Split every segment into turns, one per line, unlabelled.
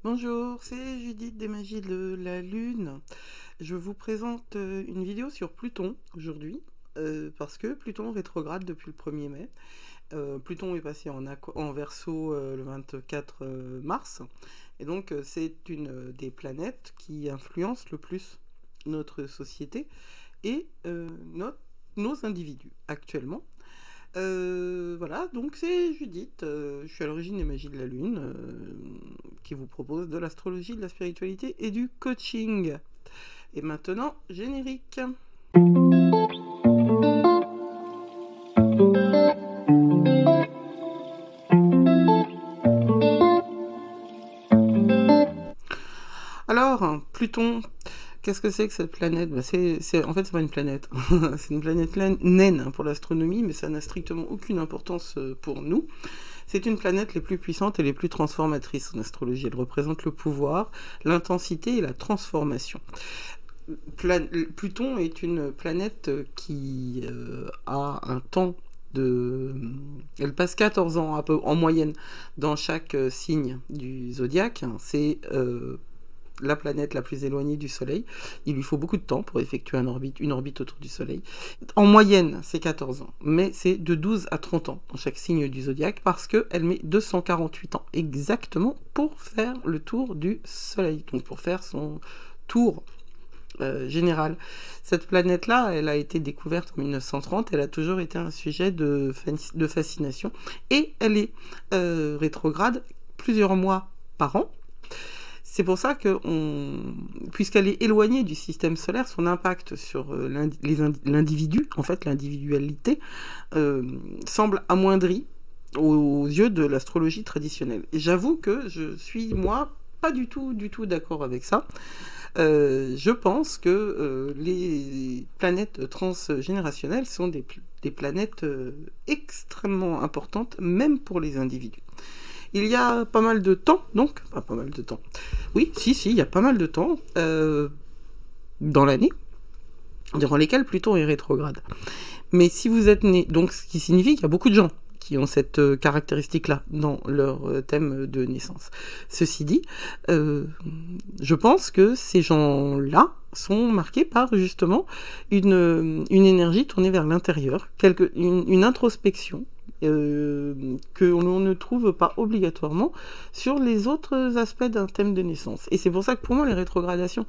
Bonjour, c'est Judith des Magies de la Lune. Je vous présente une vidéo sur Pluton aujourd'hui, parce que Pluton rétrograde depuis le 1er mai. Pluton est passé en Verseau le 24 mars, et donc c'est une des planètes qui influence le plus notre société et nos individus actuellement. Voilà, donc c'est Judith, je suis à l'origine des Magies de la Lune, qui vous propose de l'astrologie, de la spiritualité et du coaching. Et maintenant, générique. Alors, Pluton, qu'est-ce que c'est que cette planète? En fait, c'est pas une planète. C'est une planète naine pour l'astronomie, mais ça n'a strictement aucune importance pour nous. C'est une planète les plus puissantes et les plus transformatrices en astrologie. Elle représente le pouvoir, l'intensité et la transformation. Pluton est une planète qui a un temps Elle passe 14 ans en moyenne dans chaque signe du zodiaque. C'est la planète la plus éloignée du Soleil. Il lui faut beaucoup de temps pour effectuer une orbite autour du Soleil. En moyenne, c'est 14 ans, mais c'est de 12 à 30 ans dans chaque signe du zodiaque, parce qu'elle met 248 ans exactement pour faire le tour du Soleil, donc pour faire son tour général. Cette planète-là, elle a été découverte en 1930, elle a toujours été un sujet de fascination, et elle est rétrograde plusieurs mois par an. C'est pour ça que, puisqu'elle est éloignée du système solaire, son impact sur l'individu, en fait l'individualité, semble amoindri aux yeux de l'astrologie traditionnelle. Et j'avoue que je suis, moi, pas du tout d'accord avec ça. Je pense que les planètes transgénérationnelles sont des planètes extrêmement importantes, même pour les individus. Il y a pas mal de temps, donc, pas mal de temps. Oui, il y a pas mal de temps dans l'année, durant lesquels Pluton est rétrograde. Mais si vous êtes né, donc ce qui signifie qu'il y a beaucoup de gens qui ont cette caractéristique-là dans leur thème de naissance. Ceci dit, je pense que ces gens-là sont marqués par justement une énergie tournée vers l'intérieur, une introspection, que l'on ne trouve pas obligatoirement sur les autres aspects d'un thème de naissance. Et c'est pour ça que pour moi les rétrogradations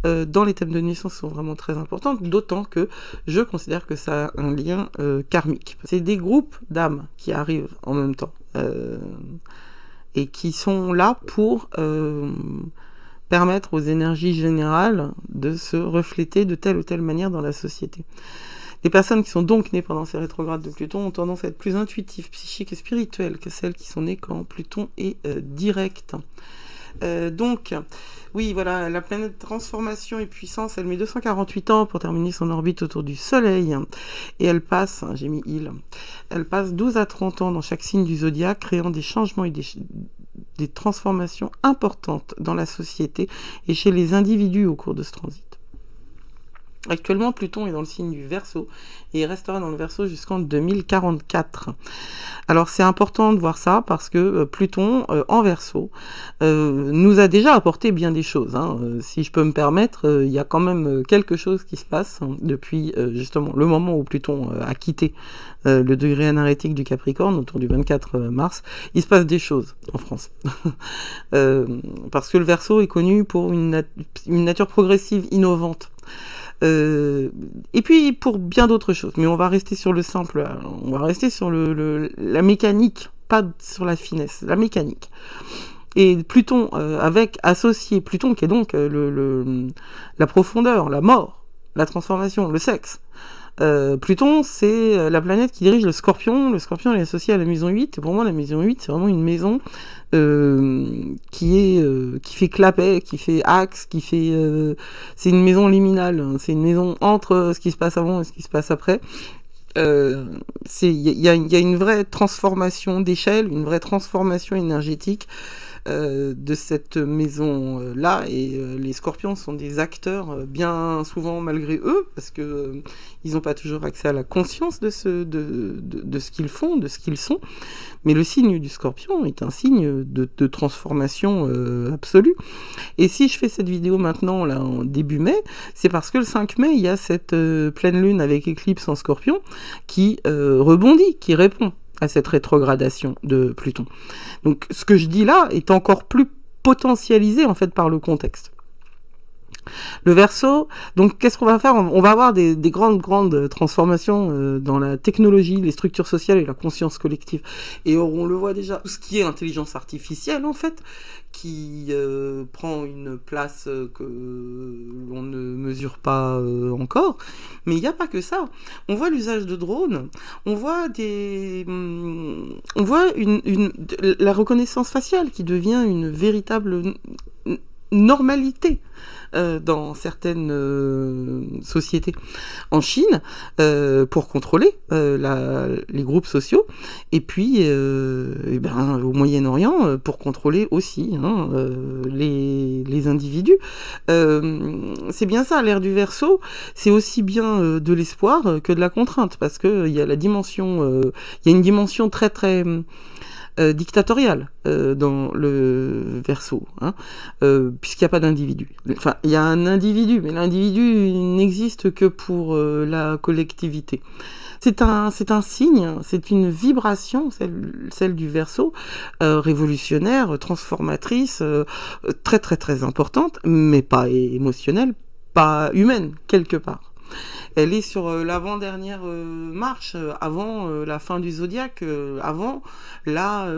dans les thèmes de naissance sont vraiment très importantes, d'autant que je considère que ça a un lien karmique. C'est des groupes d'âmes qui arrivent en même temps et qui sont là pour permettre aux énergies générales de se refléter de telle ou telle manière dans la société. Les personnes qui sont donc nées pendant ces rétrogrades de Pluton ont tendance à être plus intuitives, psychiques et spirituelles que celles qui sont nées quand Pluton est direct. Donc, oui, voilà, la planète transformation et puissance, elle met 248 ans pour terminer son orbite autour du Soleil. Et elle passe, j'ai mis il, elle passe 12 à 30 ans dans chaque signe du zodiaque, créant des changements et des transformations importantes dans la société et chez les individus au cours de ce transit. Actuellement, Pluton est dans le signe du Verseau et il restera dans le Verseau jusqu'en 2044. Alors c'est important de voir ça parce que Pluton en Verseau nous a déjà apporté bien des choses. Si je peux me permettre, il y a quand même quelque chose qui se passe depuis justement le moment où Pluton a quitté le degré anarétique du Capricorne autour du 24 mars. Il se passe des choses en France. Parce que le Verseau est connu pour une nature progressive, innovante. Et puis pour bien d'autres choses, mais on va rester sur le simple, on va rester sur la mécanique, pas sur la finesse, la mécanique. Et Pluton associé Pluton qui est donc la profondeur, la mort, la transformation, le sexe. Pluton, c'est la planète qui dirige le Scorpion. Le Scorpion est associé à la maison 8. Et pour moi, la maison 8, c'est vraiment une maison qui fait clapet, qui fait axe, c'est une maison liminale. C'est une maison entre ce qui se passe avant et ce qui se passe après. Il y a une vraie transformation d'échelle, une vraie transformation énergétique de cette maison-là, et les scorpions sont des acteurs bien souvent malgré eux, parce que ils n'ont pas toujours accès à la conscience de ce qu'ils font, de ce qu'ils sont, mais le signe du scorpion est un signe de transformation absolue. Et si je fais cette vidéo maintenant, là, en début mai, c'est parce que le 5 mai, il y a cette pleine lune avec éclipse en scorpion qui rebondit, qui répond à cette rétrogradation de Pluton. Donc ce que je dis là est encore plus potentialisé en fait par le contexte. Le Verseau, donc qu'est-ce qu'on va faire? On va avoir des grandes transformations dans la technologie, les structures sociales et la conscience collective. Et on le voit déjà, tout ce qui est intelligence artificielle en fait, qui prend une place que l'on ne mesure pas encore. Mais il n'y a pas que ça. On voit l'usage de drones, on voit la reconnaissance faciale qui devient une véritable normalité dans certaines sociétés. En Chine, pour contrôler les groupes sociaux, et puis au Moyen-Orient, pour contrôler aussi les individus. C'est bien ça, l'ère du Verseau, c'est aussi bien de l'espoir que de la contrainte, parce que il y a la dimension, il y a une dimension très très dictatoriale dans le Verseau, puisqu'il n'y a pas d'individu. Enfin, il y a un individu, mais l'individu n'existe que pour la collectivité. C'est un signe, c'est une vibration, celle du Verseau, révolutionnaire, transformatrice, très très très importante, mais pas émotionnelle, pas humaine, quelque part. Elle est sur l'avant-dernière marche, avant la fin du zodiaque, avant la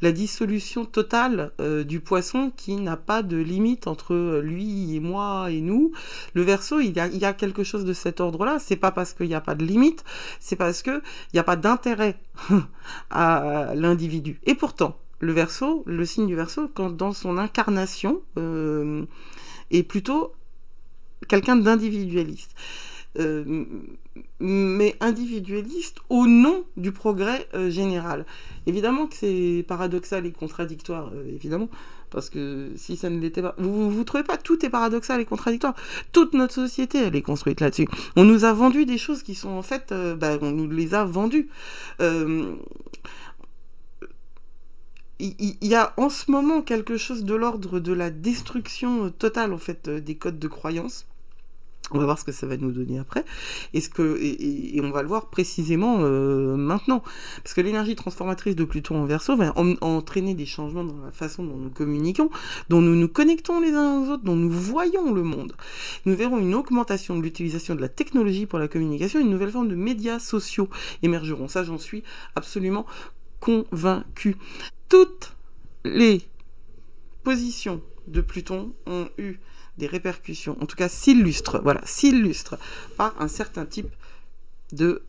dissolution totale du poisson qui n'a pas de limite entre lui et moi et nous. Le Verseau, il y a quelque chose de cet ordre-là. C'est pas parce qu'il n'y a pas de limite, c'est parce qu'il n'y a pas d'intérêt à l'individu. Et pourtant, le Verseau, le signe du Verseau, quand dans son incarnation, est plutôt quelqu'un d'individualiste. Mais individualiste au nom du progrès général. Évidemment que c'est paradoxal et contradictoire, évidemment, parce que si ça ne l'était pas... Vous trouvez pas, tout est paradoxal et contradictoire. Toute notre société, elle est construite là-dessus. On nous a vendu des choses qui sont en fait... on nous les a vendues. Il y a en ce moment quelque chose de l'ordre de la destruction totale, en fait, des codes de croyance. On va voir ce que ça va nous donner après, et on va le voir précisément maintenant. Parce que l'énergie transformatrice de Pluton en Verseau va entraîner des changements dans la façon dont nous communiquons, dont nous nous connectons les uns aux autres, dont nous voyons le monde. Nous verrons une augmentation de l'utilisation de la technologie pour la communication, une nouvelle forme de médias sociaux émergeront. Ça, j'en suis absolument convaincue. Toutes les positions de Pluton ont eu des répercussions, en tout cas s'illustrent par un certain type de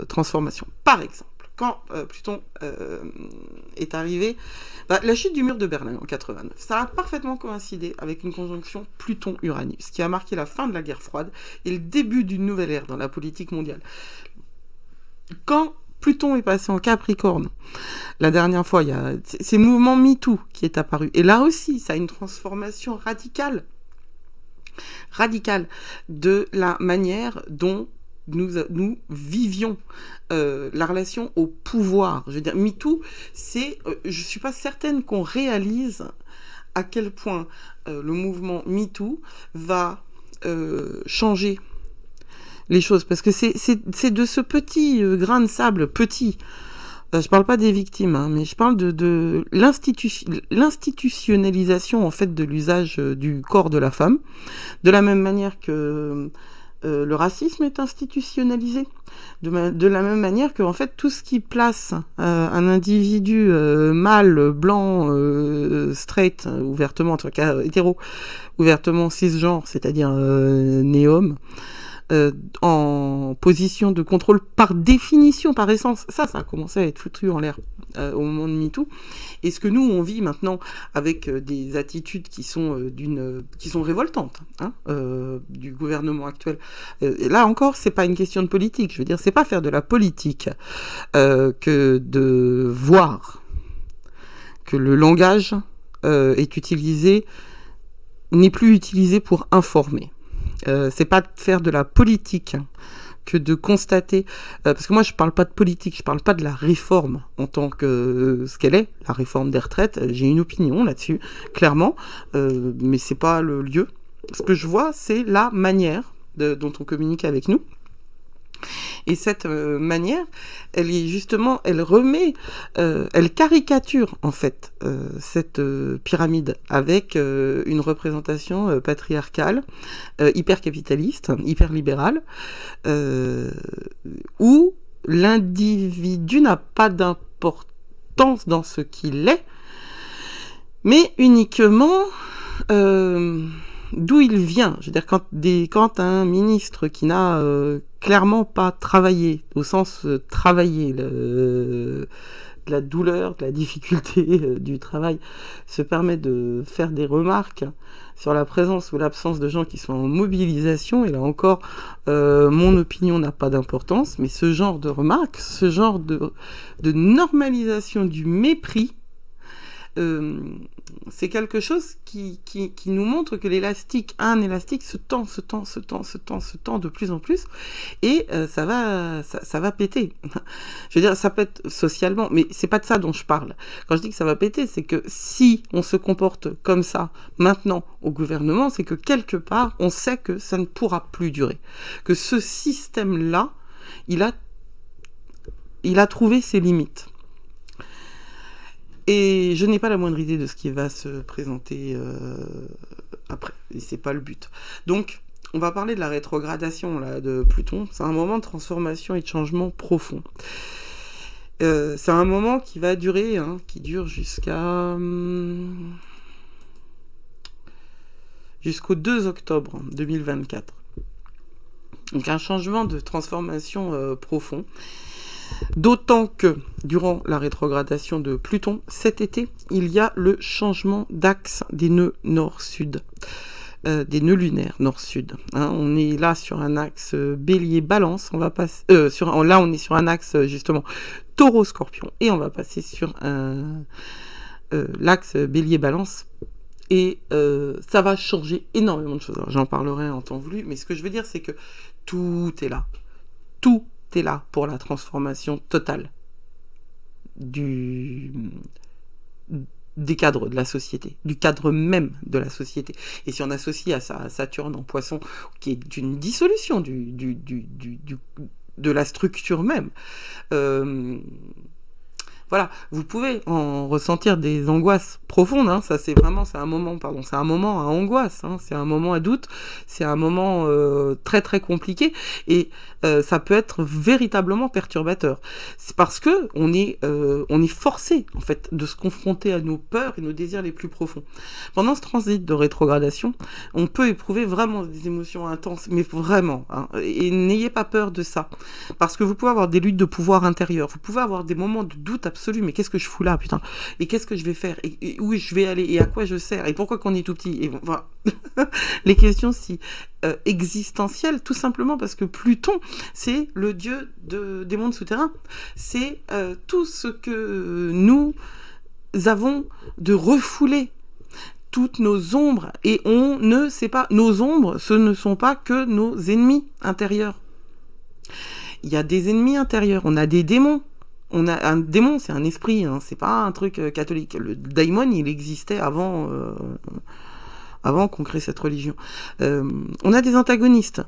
transformation. Par exemple, quand Pluton est arrivé, la chute du mur de Berlin en 89, ça a parfaitement coïncidé avec une conjonction Pluton-Uranus, qui a marqué la fin de la guerre froide et le début d'une nouvelle ère dans la politique mondiale. Quand Pluton est passé en Capricorne, la dernière fois, il y a ces mouvements MeToo qui est apparu, et là aussi, ça a une transformation radicale de la manière dont nous vivions la relation au pouvoir. Je veux dire, MeToo, je suis pas certaine qu'on réalise à quel point le mouvement MeToo va changer les choses, parce que c'est de ce petit grain de sable, petit. Je parle pas des victimes, mais je parle de l'institutionnalisation en fait de l'usage du corps de la femme, de la même manière que le racisme est institutionnalisé, de la même manière que en fait tout ce qui place un individu mâle, blanc, straight, ouvertement, en tout cas hétéro, ouvertement cisgenre, c'est-à-dire né-homme, en position de contrôle par définition, par essence. Ça a commencé à être foutu en l'air au moment de MeToo. Et ce que nous, on vit maintenant avec des attitudes qui sont révoltantes du gouvernement actuel. Et là encore, c'est pas une question de politique. Je veux dire, c'est pas faire de la politique que de voir que le langage est utilisé, n'est plus utilisé pour informer. C'est pas de faire de la politique que de constater, parce que moi je parle pas de politique, je parle pas de la réforme en tant que ce qu'elle est, la réforme des retraites. J'ai une opinion là-dessus, clairement, mais c'est pas le lieu. Ce que je vois, c'est la manière dont on communique avec nous. Et cette manière, elle est justement, elle remet, elle caricature en fait cette pyramide avec une représentation patriarcale, hyper capitaliste, hyper libérale, où l'individu n'a pas d'importance dans ce qu'il est, mais uniquement d'où il vient. Je veux dire, quand un ministre qui n'a clairement pas travaillé, au sens travailler, de la douleur, de la difficulté du travail, se permet de faire des remarques sur la présence ou l'absence de gens qui sont en mobilisation, et là encore, mon opinion n'a pas d'importance, mais ce genre de remarques, ce genre de normalisation du mépris, c'est quelque chose qui nous montre que l'élastique, un élastique se tend de plus en plus, et ça va péter. Je veux dire, ça pète socialement, mais c'est pas de ça dont je parle. Quand je dis que ça va péter, c'est que si on se comporte comme ça maintenant au gouvernement, c'est que quelque part on sait que ça ne pourra plus durer, que ce système-là, il a trouvé ses limites. Et je n'ai pas la moindre idée de ce qui va se présenter après. Et c'est pas le but. Donc, on va parler de la rétrogradation là, de Pluton. C'est un moment de transformation et de changement profond. C'est un moment qui va durer, qui dure jusqu'au 2 octobre 2024. Donc un changement de transformation profond. D'autant que, durant la rétrogradation de Pluton, cet été, il y a le changement d'axe des nœuds nord-sud, des nœuds lunaires nord-sud. On est là sur un axe bélier-balance, on va passer, là on est sur un axe justement taureau-scorpion, et on va passer sur l'axe bélier-balance, et ça va changer énormément de choses. Alors, j'en parlerai en temps voulu, mais ce que je veux dire, c'est que tout est là. Tout est là pour la transformation totale des cadres de la société, du cadre même de la société. Et si on associe à ça Saturne en Poisson, qui est une dissolution de la structure même, voilà, vous pouvez en ressentir des angoisses profondes, ça c'est un moment à angoisse, c'est un moment à doute, c'est un moment très très compliqué, et ça peut être véritablement perturbateur. C'est parce que on est forcé en fait de se confronter à nos peurs et nos désirs les plus profonds. Pendant ce transit de rétrogradation, on peut éprouver vraiment des émotions intenses, mais vraiment, et n'ayez pas peur de ça, parce que vous pouvez avoir des luttes de pouvoir intérieur, vous pouvez avoir des moments de doute absolu, mais qu'est-ce que je fous là, putain, et qu'est-ce que je vais faire, et où je vais aller, et à quoi je sers, et pourquoi qu'on est tout petit, et voilà. Les questions si existentielles, tout simplement parce que Pluton, c'est le dieu des mondes souterrains, c'est tout ce que nous avons de refoulé, toutes nos ombres, et on ne sait pas, nos ombres, ce ne sont pas que nos ennemis intérieurs. Il y a des ennemis intérieurs, on a des démons. On a un démon, c'est un esprit, c'est pas un truc catholique. Le daimon, il existait avant qu'on crée cette religion. On a des antagonistes.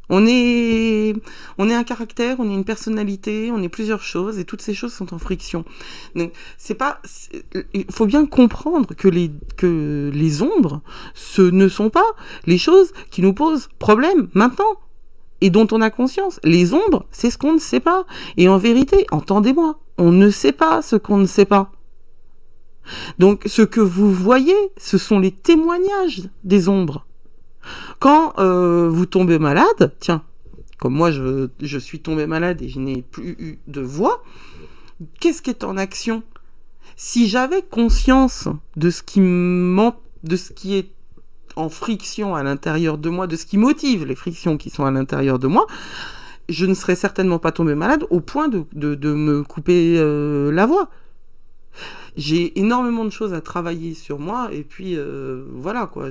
On est un caractère, on est une personnalité, on est plusieurs choses, et toutes ces choses sont en friction. Donc, il faut bien comprendre que les ombres, ce ne sont pas les choses qui nous posent problème maintenant, et dont on a conscience. Les ombres, c'est ce qu'on ne sait pas. Et en vérité, entendez-moi, on ne sait pas ce qu'on ne sait pas. Donc, ce que vous voyez, ce sont les témoignages des ombres. Quand vous tombez malade, tiens, comme moi je suis tombé malade et je n'ai plus eu de voix, qu'est-ce qui est en action? Si j'avais conscience de ce qui est en friction à l'intérieur de moi, de ce qui motive les frictions qui sont à l'intérieur de moi, je ne serais certainement pas tombée malade au point de me couper la voix. j'ai énormément de choses à travailler sur moi, et puis voilà quoi,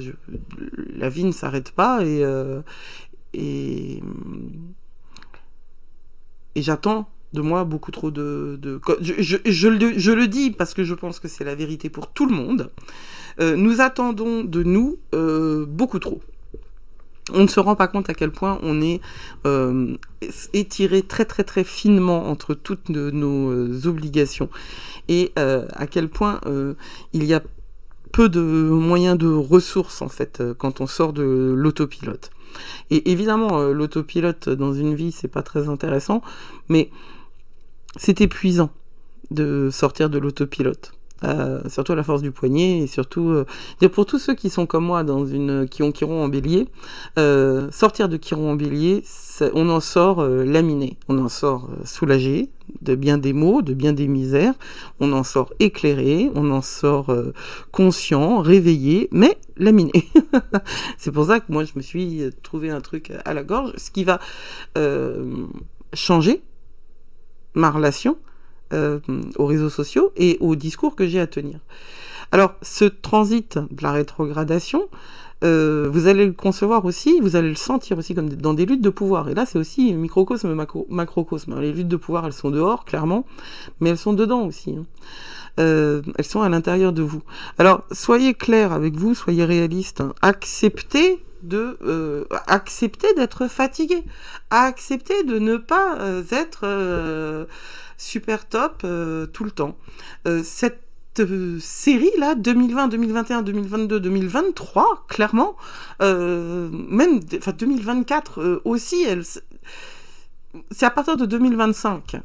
la vie ne s'arrête pas, et, et j'attends de moi beaucoup trop je le dis parce que je pense que c'est la vérité pour tout le monde. Nous attendons de nous beaucoup trop. On ne se rend pas compte à quel point on est étiré très très très finement entre toutes nos obligations, et à quel point il y a peu de moyens de ressources en fait quand on sort de l'autopilote. Et évidemment, l'autopilote dans une vie, c'est pas très intéressant, mais c'est épuisant de sortir de l'autopilote. Surtout à la force du poignet, et surtout pour tous ceux qui sont comme moi qui ont Chiron en bélier, sortir de Chiron en bélier, on en sort laminé, on en sort soulagé de bien des maux, de bien des misères, on en sort éclairé, on en sort conscient, réveillé, mais laminé. C'est pour ça que moi je me suis trouvé un truc à la gorge, ce qui va changer ma relation aux réseaux sociaux et aux discours que j'ai à tenir. Alors, ce transit de la rétrogradation, vous allez le concevoir aussi, vous allez le sentir aussi comme dans des luttes de pouvoir. Et là, c'est aussi microcosme, macrocosme. Les luttes de pouvoir, elles sont dehors, clairement, mais elles sont dedans aussi. Elles sont à l'intérieur de vous. Alors, soyez clair avec vous, soyez réaliste. Hein. Acceptez d'être fatigué, accepter de ne pas être super top tout le temps. Cette série là, 2020, 2021, 2022, 2023, clairement, même 2024 aussi, c'est à partir de 2025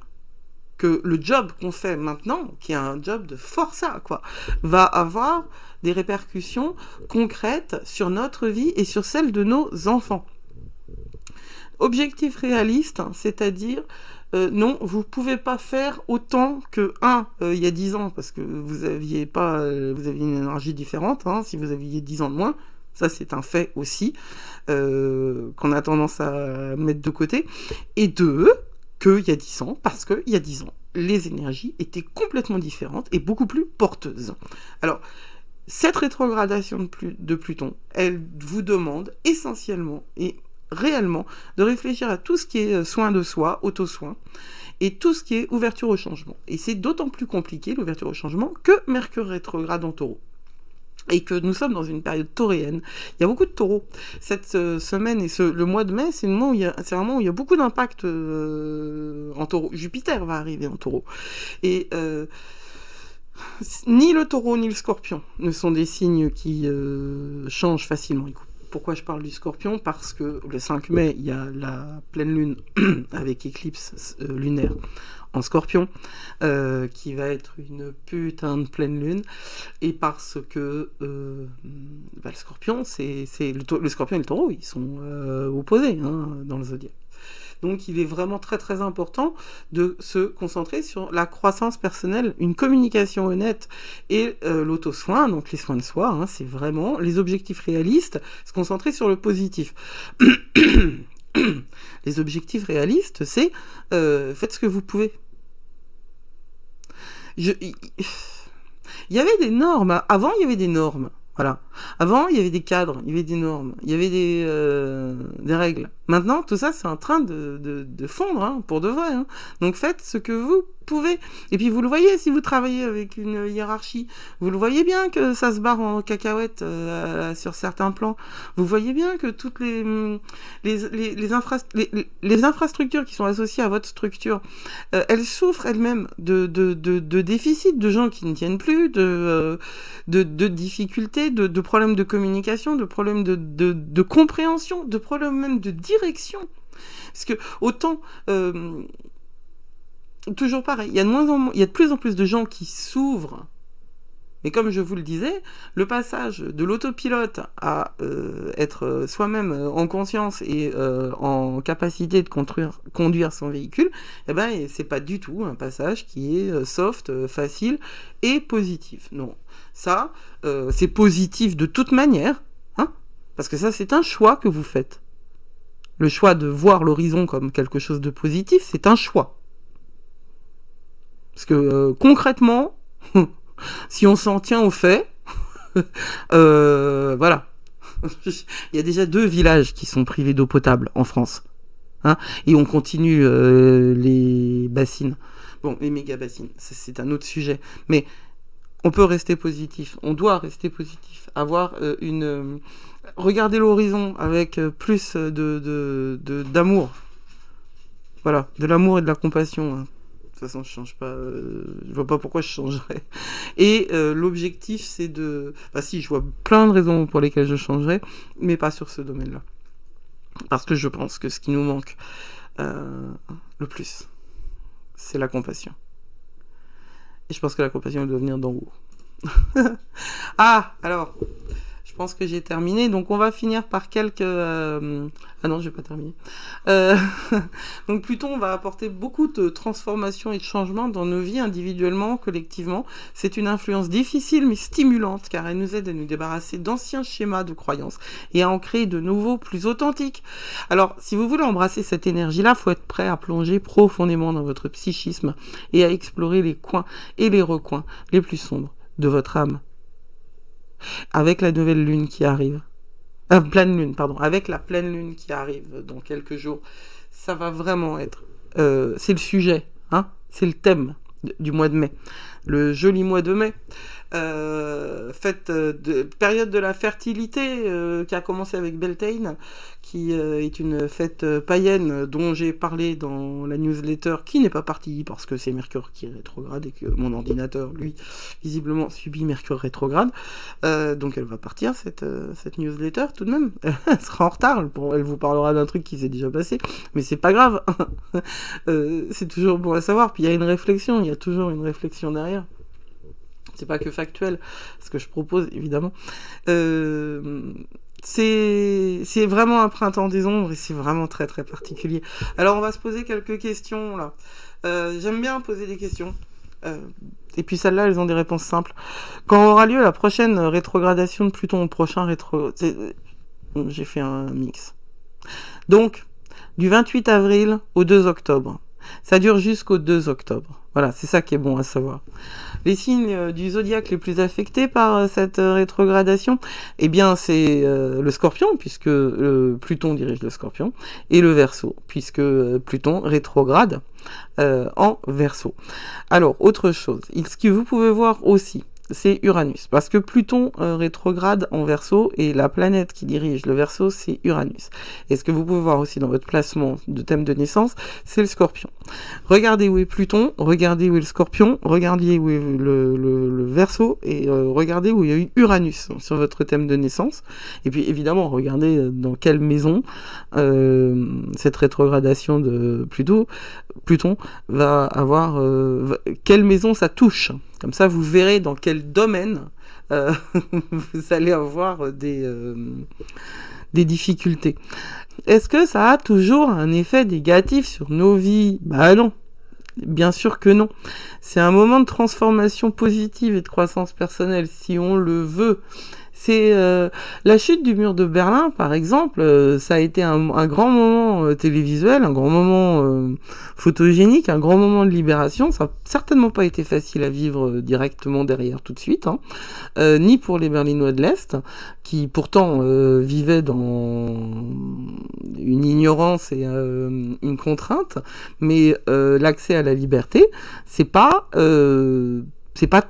que le job qu'on fait maintenant, qui est un job de forçat, quoi, va avoir des répercussions concrètes sur notre vie et sur celle de nos enfants. Objectif réaliste, c'est-à-dire non, vous pouvez pas faire autant que il y a 10 ans, parce que vous aviez une énergie différente, hein, si vous aviez 10 ans de moins, ça c'est un fait aussi, qu'on a tendance à mettre de côté, et qu'il y a 10 ans, parce qu'il y a 10 ans, les énergies étaient complètement différentes et beaucoup plus porteuses. Alors, cette rétrogradation de Pluton, elle vous demande essentiellement et réellement de réfléchir à tout ce qui est soin de soi, auto-soin, et tout ce qui est ouverture au changement. Et c'est d'autant plus compliqué, l'ouverture au changement, que Mercure rétrograde en Taureau. Et que nous sommes dans une période tauréenne. Il y a beaucoup de taureaux. Cette semaine et le mois de mai, c'est un moment où il y a beaucoup d'impact en taureau. Jupiter va arriver en taureau. Et ni le taureau ni le scorpion ne sont des signes qui changent facilement. Pourquoi je parle du scorpion? Parce que le 5 mai, il y a la pleine lune avec éclipse lunaire en scorpion, qui va être une putain de pleine lune, et parce que le scorpion, le scorpion et le taureau, ils sont opposés hein, dans le zodiaque. Donc il est vraiment très très important de se concentrer sur la croissance personnelle, une communication honnête et l'auto-soin, donc les soins de soi, hein, c'est vraiment les objectifs réalistes, se concentrer sur le positif. Les objectifs réalistes, c'est faites ce que vous pouvez. Il y avait des normes, avant il y avait des normes. Voilà. Avant, il y avait des cadres, il y avait des normes, il y avait des règles. Maintenant, tout ça, c'est en train de fondre, hein, pour de vrai. Hein. Donc, faites ce que vous pouvez. Et puis, vous le voyez, si vous travaillez avec une hiérarchie, vous le voyez bien que ça se barre en cacahuète sur certains plans. Vous voyez bien que toutes les infrastructures qui sont associées à votre structure, elles souffrent elles-mêmes de déficits, de gens qui ne tiennent plus, de difficultés, de problèmes de communication, de problèmes de compréhension, de problèmes même de direction. Parce que autant, toujours pareil, il y a de plus en plus de gens qui s'ouvrent. Mais comme je vous le disais, le passage de l'autopilote à être soi-même en conscience et en capacité de conduire son véhicule, eh ben, c'est pas du tout un passage qui est soft, facile et positif. Non, ça, c'est positif de toute manière, hein, parce que ça, c'est un choix que vous faites. Le choix de voir l'horizon comme quelque chose de positif, c'est un choix. Parce que concrètement, Si on s'en tient aux faits, voilà. Il y a déjà 2 villages qui sont privés d'eau potable en France. Hein, et on continue les bassines. Bon, les méga bassines, c'est un autre sujet. Mais on peut rester positif. On doit rester positif. Avoir regarder l'horizon avec plus d'amour. Voilà, de l'amour et de la compassion. Hein. De toute façon, je change pas. Je vois pas pourquoi je changerais. Et l'objectif, c'est de. Enfin, si, je vois plein de raisons pour lesquelles je changerais, mais pas sur ce domaine-là. Parce que je pense que ce qui nous manque le plus, c'est la compassion. Et je pense que la compassion, elle doit venir d'en haut. Ah, alors, je pense que j'ai terminé. Donc, on va finir par quelques... Ah non, je vais pas terminer. Donc, Pluton va apporter beaucoup de transformations et de changements dans nos vies individuellement, collectivement. C'est une influence difficile mais stimulante car elle nous aide à nous débarrasser d'anciens schémas de croyances et à en créer de nouveaux plus authentiques. Alors, si vous voulez embrasser cette énergie-là, il faut être prêt à plonger profondément dans votre psychisme et à explorer les coins et les recoins les plus sombres de votre âme. Avec la nouvelle lune qui arrive. Pleine lune, pardon. Avec la pleine lune qui arrive dans quelques jours. Ça va vraiment être... c'est le sujet, hein, c'est le thème du mois de mai. Le joli mois de mai. Période de la fertilité qui a commencé avec Beltane, qui est une fête païenne dont j'ai parlé dans la newsletter, qui n'est pas partie parce que c'est Mercure qui est rétrograde et que mon ordinateur, lui, visiblement subit Mercure rétrograde. Donc elle va partir, cette newsletter, tout de même. Elle sera en retard, elle vous parlera d'un truc qui s'est déjà passé, mais c'est pas grave. C'est toujours bon à savoir. Puis il y a une réflexion, il y a toujours une réflexion derrière. C'est pas que factuel, ce que je propose, évidemment. C'est vraiment un printemps des ombres et c'est vraiment très très particulier. Alors on va se poser quelques questions là. J'aime bien poser des questions. Et puis celles-là, elles ont des réponses simples. Quand aura lieu la prochaine rétrogradation de Pluton, au prochain rétro... J'ai fait un mix. Donc, du 28 avril au 2 octobre. Ça dure jusqu'au 2 octobre. Voilà, c'est ça qui est bon à savoir. Les signes du zodiaque les plus affectés par cette rétrogradation, eh bien c'est le Scorpion, puisque Pluton dirige le Scorpion, et le Verseau, puisque Pluton rétrograde en Verseau. Alors, autre chose, ce que vous pouvez voir aussi, c'est Uranus, parce que Pluton rétrograde en Verseau, et la planète qui dirige le Verseau, c'est Uranus. Et ce que vous pouvez voir aussi dans votre placement de thème de naissance, c'est le Scorpion. Regardez où est Pluton, regardez où est le Scorpion, regardez où est le Verseau, et regardez où il y a eu Uranus sur votre thème de naissance. Et puis évidemment, regardez dans quelle maison cette rétrogradation de Pluton va avoir, quelle maison ça touche. Comme ça, vous verrez dans quel domaine vous allez avoir des difficultés. Est-ce que ça a toujours un effet négatif sur nos vies? Bah non, bien sûr que non. C'est un moment de transformation positive et de croissance personnelle, si on le veut. C'est la chute du mur de Berlin, par exemple, ça a été un grand moment télévisuel, un grand moment photogénique, un grand moment de libération. Ça n'a certainement pas été facile à vivre directement derrière tout de suite, hein. Ni pour les Berlinois de l'Est, qui pourtant vivaient dans une ignorance et une contrainte, mais l'accès à la liberté, c'est pas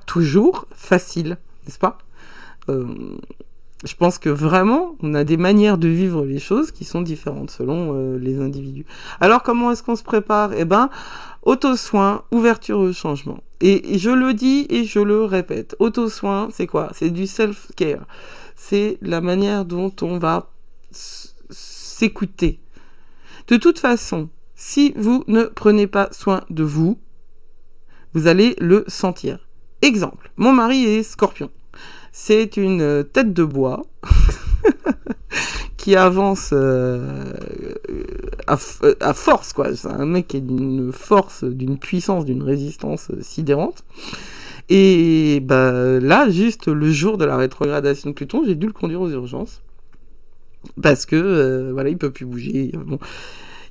toujours facile, n'est-ce pas? Je pense que vraiment, on a des manières de vivre les choses qui sont différentes selon les individus. Alors, comment est-ce qu'on se prépare? Eh ben, auto-soin, ouverture au changement. Et je le dis et je le répète. Auto-soin, c'est quoi? C'est du self-care. C'est la manière dont on va s'écouter. De toute façon, si vous ne prenez pas soin de vous, vous allez le sentir. Exemple, mon mari est Scorpion. C'est une tête de bois qui avance à force, quoi. C'est un mec qui a d'une force, d'une puissance, d'une résistance sidérante. Et bah, là, juste le jour de la rétrogradation de Pluton, j'ai dû le conduire aux urgences. Parce que, voilà, il peut plus bouger. Bon,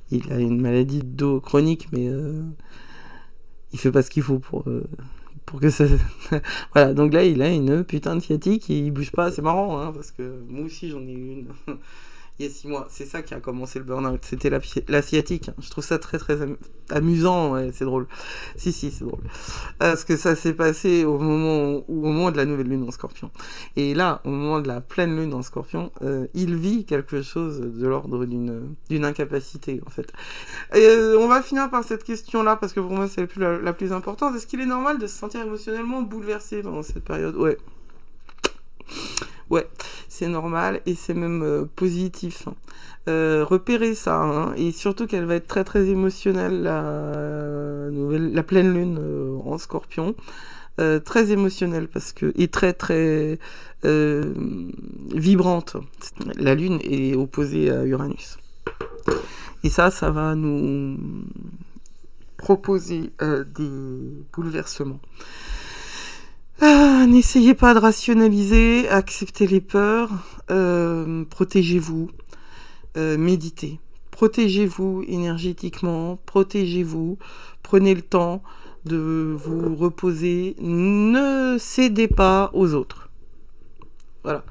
il a une maladie de dos chronique, mais il fait pas ce qu'il faut pour que ça... Voilà, donc là, il a une putain de sciatique et il bouge pas. C'est marrant, hein, parce que moi aussi, j'en ai eu une il y a 6 mois. C'est ça qui a commencé le burn-out. C'était la sciatique. Je trouve ça très, très amusant. Ouais, c'est drôle. Si, c'est drôle. Parce que ça s'est passé au moment de la nouvelle lune en Scorpion. Et là, au moment de la pleine lune en Scorpion, il vit quelque chose de l'ordre d'une incapacité, en fait. Et on va finir par cette question-là, parce que pour moi, c'est la plus importante. Est-ce qu'il est normal de se sentir émotionnellement bouleversé pendant cette période? Ouais, c'est normal et c'est même positif. Repérez ça, hein, et surtout qu'elle va être très très émotionnelle, la pleine lune en Scorpion. Très émotionnelle et très très vibrante. La lune est opposée à Uranus. Et ça va nous proposer des bouleversements. N'essayez pas de rationaliser, acceptez les peurs, protégez-vous, méditez. Protégez-vous énergétiquement, protégez-vous, prenez le temps de vous reposer, ne cédez pas aux autres. Voilà.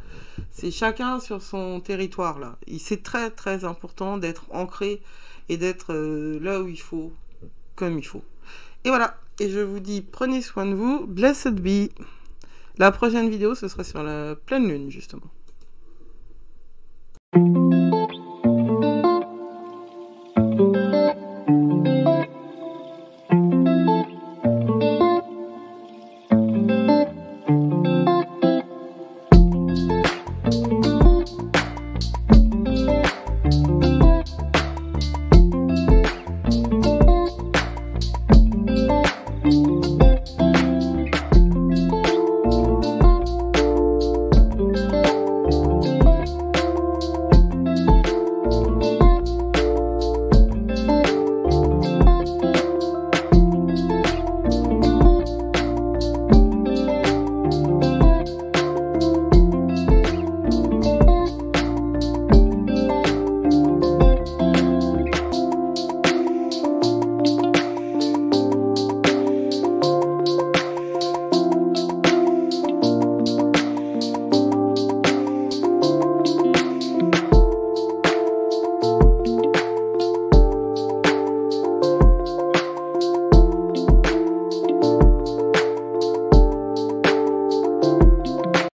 C'est chacun sur son territoire, là. Et c'est très très important d'être ancré et d'être là où il faut, comme il faut. Et voilà. Et je vous dis, prenez soin de vous. Blessed be. La prochaine vidéo, ce sera sur la pleine lune, justement.